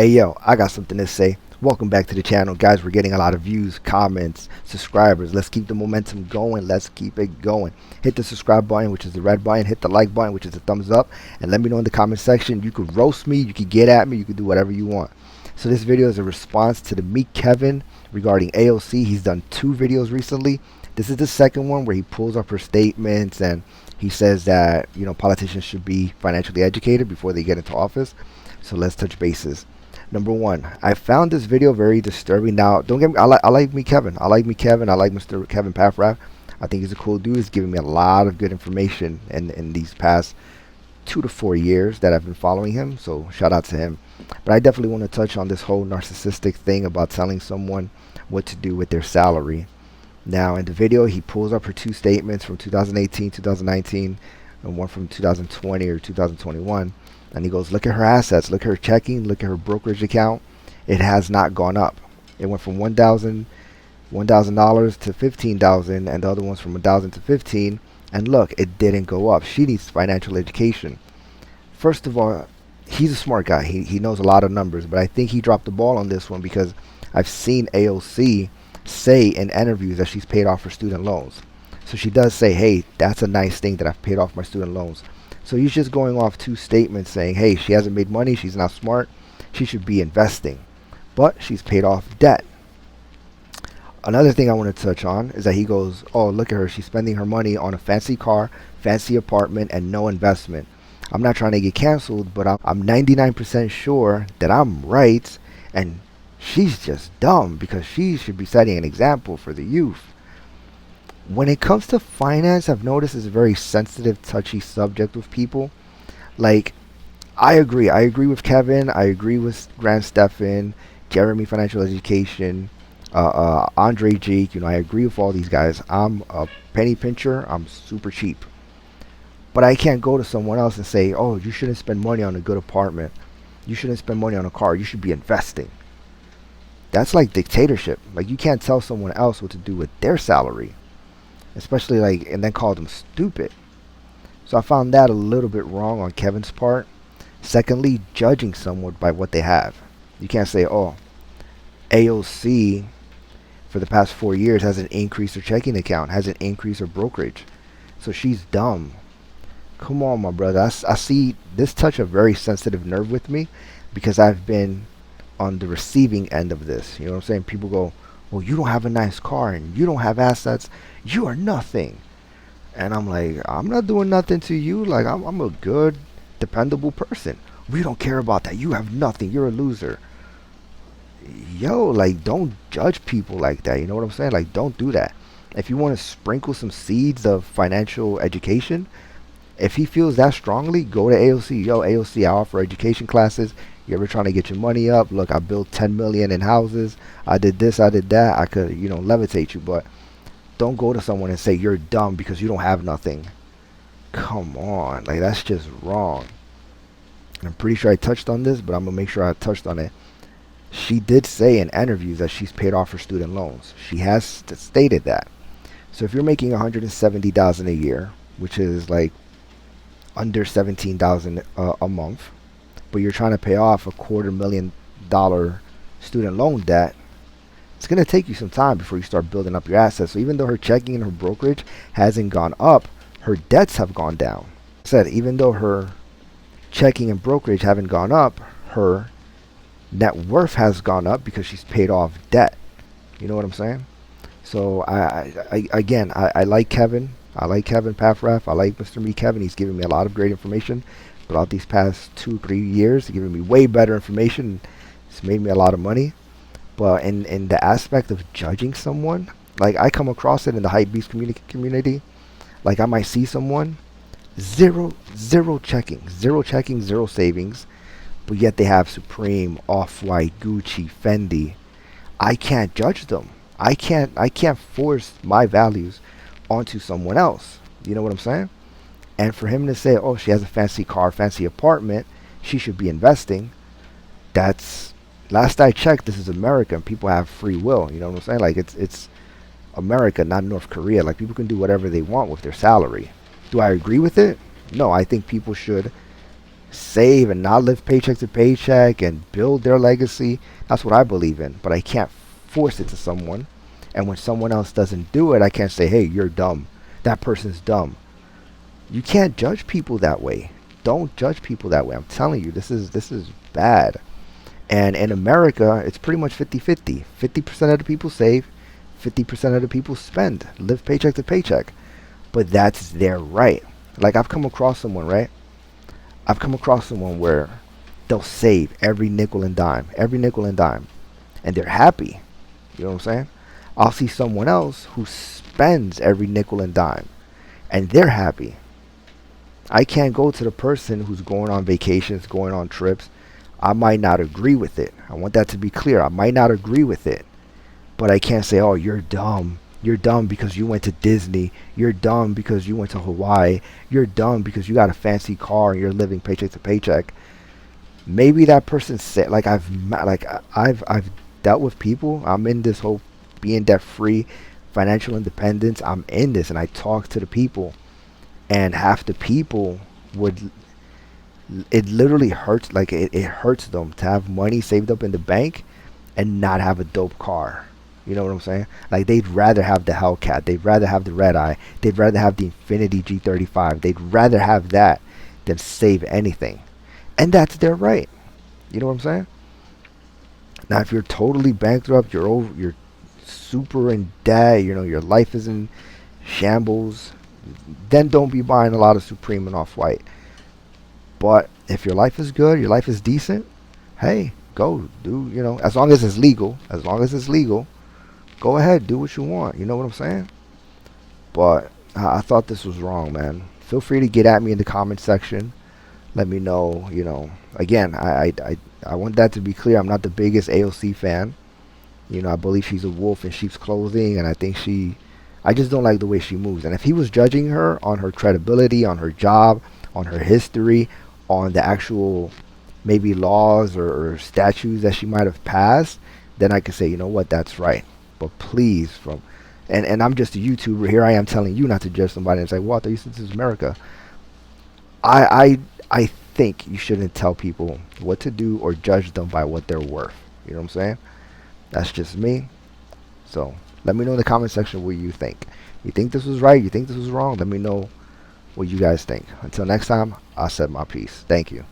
Hey yo, I got something to say. Welcome back to the channel, guys. We're getting a lot of views, comments, subscribers. Let's keep the momentum going. Let's keep it going. Hit the subscribe button, which is the red button. Hit the like button, which is the thumbs up. And let me know in the comment section. You could roast me, you could get at me, you could do whatever you want. So this video is a response to the Meet Kevin regarding AOC. He's done 2 videos recently. This is the second one where he pulls up her statements and he says that, politicians should be financially educated before they get into office. So let's touch bases. Number one, I found this video very disturbing. Now, don't get me, I like me Kevin. I like me Kevin. I like Mr. Kevin Paffrath. I think he's a cool dude. He's giving me a lot of good information in these past 2 to 4 years that I've been following him. So shout out to him. But I definitely want to touch on this whole narcissistic thing about telling someone what to do with their salary. Now, in the video, he pulls up her 2 statements from 2018, 2019, and one from 2020 or 2021. And he goes, look at her assets, look at her checking, look at her brokerage account. It has not gone up. It went from $1,000 to $15,000, and the other one's from $1,000 to $15,000. And look, it didn't go up. She needs financial education. First of all, he's a smart guy. He knows a lot of numbers, but I think he dropped the ball on this one because I've seen AOC say in interviews that she's paid off her student loans. So she does say, hey, that's a nice thing that I've paid off my student loans. So he's just going off 2 statements saying, hey, she hasn't made money, she's not smart, she should be investing. But she's paid off debt. Another thing I want to touch on is that he goes, oh, look at her, she's spending her money on a fancy car, fancy apartment, and no investment. I'm not trying to get canceled, but I'm 99% sure that I'm right, and she's just dumb because she should be setting an example for the youth. When it comes to finance, I've noticed it's a very sensitive, touchy subject with people. Like, I agree with Kevin, I agree with Grant Stephan, Jeremy Financial Education, Andre Jake. I agree with all these guys. I'm a penny pincher, I'm super cheap. But I can't go to someone else and say, oh, you shouldn't spend money on a good apartment, you shouldn't spend money on a car, you should be investing. That's like dictatorship. Like, you can't tell someone else what to do with their salary, especially and then call them stupid. So I found that a little bit wrong on Kevin's part. Secondly, judging someone by what they have. You can't say, oh, AOC for the past 4 years hasn't increased her checking account, hasn't increased her brokerage, so she's dumb. Come on, my brother. I see this touch a very sensitive nerve with me because I've been on the receiving end of this. You know what I'm saying? People go, well, you don't have a nice car and you don't have assets, you are nothing. And I'm like, I'm not doing nothing to you. Like, I'm a good, dependable person. We don't care about that. You have nothing, you're a loser. Yo, like, don't judge people like that. You know what I'm saying? Like, don't do that. If you want to sprinkle some seeds of financial education, if he feels that strongly, go to AOC. Yo, AOC, I offer education classes. You ever trying to get your money up? Look, I built 10 million in houses. I did this, I did that. I could, levitate you. But don't go to someone and say you're dumb because you don't have nothing. Come on. Like, that's just wrong. And I'm pretty sure I touched on this, but I'm going to make sure I touched on it. She did say in interviews that she's paid off her student loans. She has stated that. So if you're making $170,000 a year, which is like under $17,000 a month, but you're trying to pay off $250,000 student loan debt, it's going to take you some time before you start building up your assets. So even though her checking and her brokerage hasn't gone up, her debts have gone down. I said, even though her checking and brokerage haven't gone up, her net worth has gone up because she's paid off debt. You know what I'm saying? So I like Kevin. I like Kevin Paffrath. I like Mr. Me Kevin. He's giving me a lot of great information throughout these past 2-3 years. He's giving me way better information. It's made me a lot of money. But in the aspect of judging someone, like, I come across it in the hypebeast community. Like, I might see someone, zero checking, zero savings, but yet they have Supreme, Off-White, Gucci, Fendi. I can't judge them. I can't force my values onto someone else. You know what I'm saying? And for him to say, oh, she has a fancy car, fancy apartment, she should be investing, that's, last I checked, this is America and people have free will. You know what I'm saying? Like, it's America, not North Korea. Like, people can do whatever they want with their salary. Do I agree with it? No, I think people should save and not live paycheck to paycheck and build their legacy. That's what I believe in. But I can't force it to someone. And when someone else doesn't do it, I can't say, hey, you're dumb. That person's dumb. You can't judge people that way. Don't judge people that way. I'm telling you, this is bad. And in America, it's pretty much 50-50. 50% of the people save, 50% of the people spend, live paycheck to paycheck. But that's their right. Like I've come across someone, right? I've come across someone where they'll save every nickel and dime, and they're happy. You know what I'm saying? I'll see someone else who spends every nickel and dime, and they're happy. I can't go to the person who's going on vacations, going on trips. I might not agree with it. I want that to be clear. I might not agree with it, but I can't say, oh, you're dumb. You're dumb because you went to Disney. You're dumb because you went to Hawaii. You're dumb because you got a fancy car and you're living paycheck to paycheck. Maybe that person said, I've dealt with people. I'm in this whole being debt free, financial independence. I'm in this, and I talk to the people, and half the people would. It literally hurts. Like it hurts them to have money saved up in the bank and not have a dope car. You know what I'm saying? Like they'd rather have the Hellcat, they'd rather have the Red Eye, they'd rather have the Infinity G35, they'd rather have that than save anything. And that's their right. You know what I'm saying? Now if you're totally bankrupt, you're super in debt, you know, your life is in shambles, then don't be buying a lot of Supreme and Off-White. But if your life is good, your life is decent, hey, go do, you know, as long as it's legal, go ahead, do what you want. You know what I'm saying? But I thought this was wrong, man. Feel free to get at me in the comment section. Let me know, you know. Again, I want that to be clear. I'm not the biggest AOC fan. You know, I believe she's a wolf in sheep's clothing, and I just don't like the way she moves. And if he was judging her on her credibility, on her job, on her history, on the actual maybe laws or statutes that she might have passed, then I could say, you know what, that's right. But please, and I'm just a YouTuber. Here I am telling you not to judge somebody and say, "What? This is America." I think you shouldn't tell people what to do or judge them by what they're worth. You know what I'm saying? That's just me. So let me know in the comment section what you think. You think this was right? You think this was wrong? Let me know what you guys think. Until next time, I said my piece. Thank you.